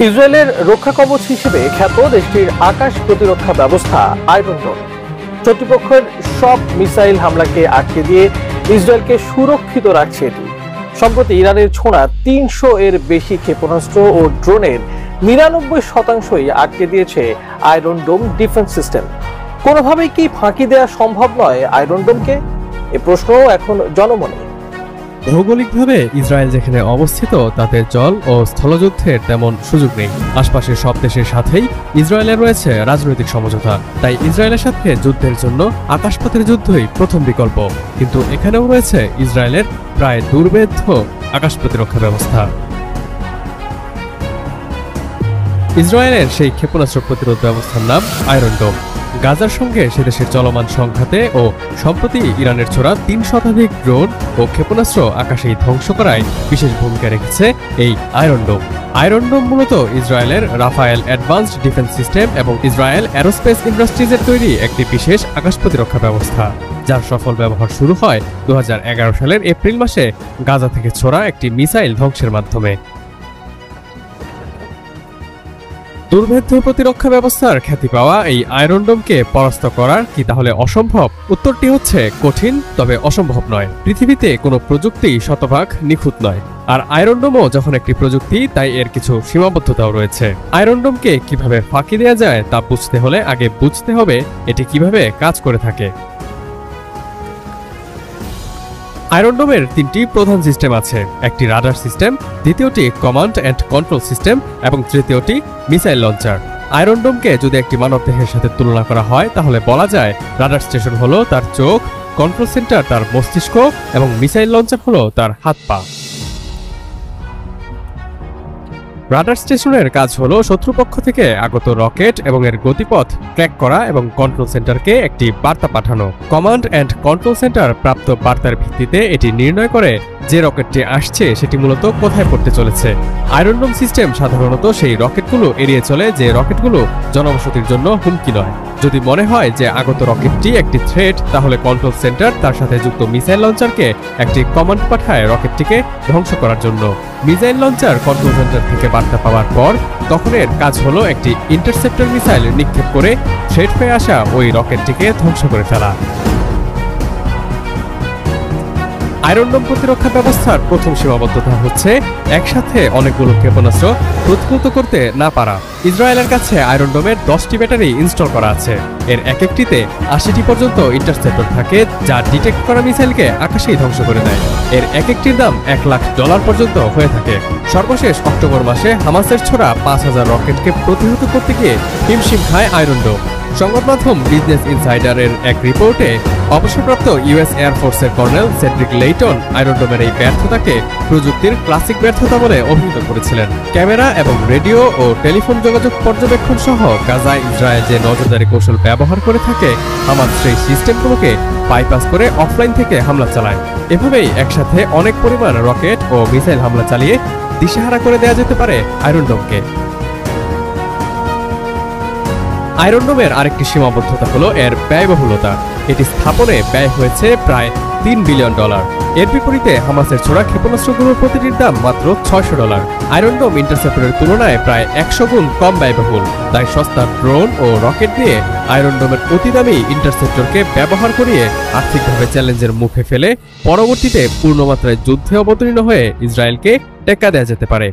ইসরায়েলের রক্ষা কবচ হিসেবে খ্যাত দেশটির আকাশ প্রতিরক্ষা ব্যবস্থা আয়রন ডোম শত্রুপক্ষের সব মিসাইল হামলাকে আটকে দিয়ে ইসরায়েলকে সুরক্ষিত রাখছে। এটি সম্প্রতি ইরানের ছোড়া ৩০০ এর বেশি ক্ষেপণাস্ত্র ও ড্রোনের ৯৯% আটকে দিয়েছে আয়রন ডোম ডিফেন্স সিস্টেম। কোনোভাবেই কি ফাঁকি দেওয়া সম্ভব নয় আয়রন ডোমকে? এ প্রশ্ন এখন জনমনে। ভৌগোলিকভাবে ইসরায়েল যেখানে অবস্থিত তাতে জল ও স্থলযুদ্ধের তেমন সুযোগ নেই। আশপাশের সব দেশের সাথেই ইসরায়েলের রয়েছে রাজনৈতিক সমঝোতা, তাই ইসরায়েলের সাথে যুদ্ধের জন্য আকাশপথের যুদ্ধই প্রথম বিকল্প। কিন্তু এখানেও রয়েছে ইসরায়েলের প্রায় দুর্ভেদ্য আকাশ প্রতিরক্ষা ব্যবস্থা। ইসরায়েলের সেই ক্ষেপণাস্ত্র প্রতিরোধ ব্যবস্থার নাম আয়রন ডোম। গাজার সঙ্গে সে দেশের চলমান সংঘাতে ও সম্প্রতি ইরানের ছোড়া ৩ শতাধিক ড্রোন ও ক্ষেপণাস্ত্র আকাশেই ধ্বংস করায় বিশেষ ভূমিকা রেখেছে এই আয়রন ডোম। আয়রন ডোম মূলত ইসরায়েলের রাফায়েল অ্যাডভান্সড ডিফেন্স সিস্টেম এবং ইসরায়েল অ্যারোস্পেস ইন্ডাস্ট্রিজের তৈরি একটি বিশেষ আকাশ প্রতিরক্ষা ব্যবস্থা, যার সফল ব্যবহার শুরু হয় ২০১১ সালের এপ্রিল মাসে গাজা থেকে ছোড়া একটি মিসাইল ধ্বংসের মাধ্যমে। দুর্ভেদ্য প্রতিরক্ষা ব্যবস্থার খ্যাতি পাওয়া এই আয়রন ডোমকে পরাস্ত করার কি তাহলে অসম্ভব? উত্তরটি হচ্ছে কঠিন, তবে অসম্ভব নয়। পৃথিবীতে কোনো প্রযুক্তি শতভাগ নিখুঁত নয়, আর আয়রন ডোমও যখন একটি প্রযুক্তি, তাই এর কিছু সীমাবদ্ধতাও রয়েছে। আয়রন ডোমকে কিভাবে ফাঁকি দেওয়া যায় তা বুঝতে হলে আগে বুঝতে হবে এটি কিভাবে কাজ করে থাকে। আয়রন ডোমের ৩টি প্রধান সিস্টেম আছে। একটি রাডার সিস্টেম, দ্বিতীয়টি কমান্ড অ্যান্ড কন্ট্রোল সিস্টেম এবং তৃতীয়টি মিসাইল লঞ্চার। আয়রন ডোমকে যদি একটি মানবদেহের সাথে তুলনা করা হয় তাহলে বলা যায় রাডার স্টেশন হলো তার চোখ, কন্ট্রোল সেন্টার তার মস্তিষ্ক এবং মিসাইল লঞ্চার হলো তার হাত পা। রাডার স্টেশনের কাজ হলো শত্রুপক্ষ থেকে আগত রকেট এবং এর গতিপথ ট্র্যাক করা এবং কন্ট্রোল সেন্টারকে একটি বার্তা পাঠানো। কমান্ড অ্যান্ড কন্ট্রোল সেন্টার প্রাপ্ত বার্তার ভিত্তিতে এটি নির্ণয় করে যে রকেটটি আসছে সেটি মূলত কোথায় পড়তে চলেছে। আয়রন ডোম সিস্টেম সাধারণত সেই রকেটগুলো এড়িয়ে চলে যে রকেটগুলো জনবসতির জন্য হুমকি নয়। যদি মনে হয় যে আগত রকেটটি একটি থ্রেট, তাহলে কন্ট্রোল সেন্টার তার সাথে যুক্ত মিসাইল লঞ্চারকে একটি কমান্ড পাঠায় রকেটটিকে ধ্বংস করার জন্য। মিসাইল লঞ্চার কন্ট্রোল সেন্টার থেকে বার্তা পাওয়ার পর তখন এর কাজ হলো একটি ইন্টারসেপ্টর মিসাইল নিক্ষেপ করে থ্রেট পেয়ে আসা ওই রকেটটিকে ধ্বংস করে ফেলা। আয়রন ডোম প্রতিরক্ষা ব্যবস্থার প্রথম সীমাবদ্ধতা হচ্ছে একসাথে অনেকগুলো ক্ষেপণাস্ত্র প্রতিহত করতে না পারা। ইসরায়েলের কাছে আয়রন ডোমের 10টি ব্যাটারি ইনস্টল করা আছে। এর এক একটিতে 80টি পর্যন্ত ইন্টারসেপ্টর থাকে, যা ডিটেক্ট করা মিসাইলকে আকাশেই ধ্বংস করে দেয়। এর এক একটির দাম $1 লাখ পর্যন্ত হয়ে থাকে। সর্বশেষ অক্টোবর মাসে হামাসের ছোড়া ৫,০০০ রকেটকে প্রতিহত করতে গিয়ে হিমশিম খায় আয়রন ডোম। সংবাদ মাধ্যম বিজনেস ইনসাইডারের এক রিপোর্টে অবসরপ্রাপ্ত ইউএস এয়ারফোর্সের কর্নেল সেড্রিক লেইটন আয়রন ডোমের এই ব্যর্থতাকে প্রযুক্তির ক্লাসিক ব্যর্থতা বলে অভিহিত করেছিলেন। ক্যামেরা এবং রেডিও ও টেলিফোন যোগাযোগ পর্যবেক্ষণ সহ গাজায় ইসরায়েল যে নজরদারি কৌশল ব্যবহার করে থাকে, হামাস সেই সিস্টেমগুলোকে বাইপাস করে অফলাইন থেকে হামলা চালায়। এভাবেই একসাথে অনেক পরিমাণ রকেট ও মিসাইল হামলা চালিয়ে দিশেহারা করে দেওয়া যেতে পারে আয়রন ডোমকে। আয়রন ডোমের আরেকটি সীমাবদ্ধতা হলো এর ব্যয়বহুলতা। এটি স্থাপনে ব্যয় হয়েছে প্রায় $3 বিলিয়ন। এর বিপরীতে হামাসের ছোড়া ক্ষেপণাস্ত্রগুলোর প্রতিটির দাম মাত্র $600। আয়রন ডোম ইন্টারসেপ্টরের তুলনায় প্রায় 100 গুণ কম ব্যয়বহুল, তাই সস্তা ড্রোন ও রকেট দিয়ে আয়রন ডোমের অতি দামি ইন্টারসেপ্টরকে ব্যবহার করিয়ে আর্থিকভাবে চ্যালেঞ্জের মুখে ফেলে পরবর্তীতে পূর্ণমাত্রায় যুদ্ধে অবতীর্ণ হয়ে ইসরায়েলকে টেক্কা দেওয়া যেতে পারে।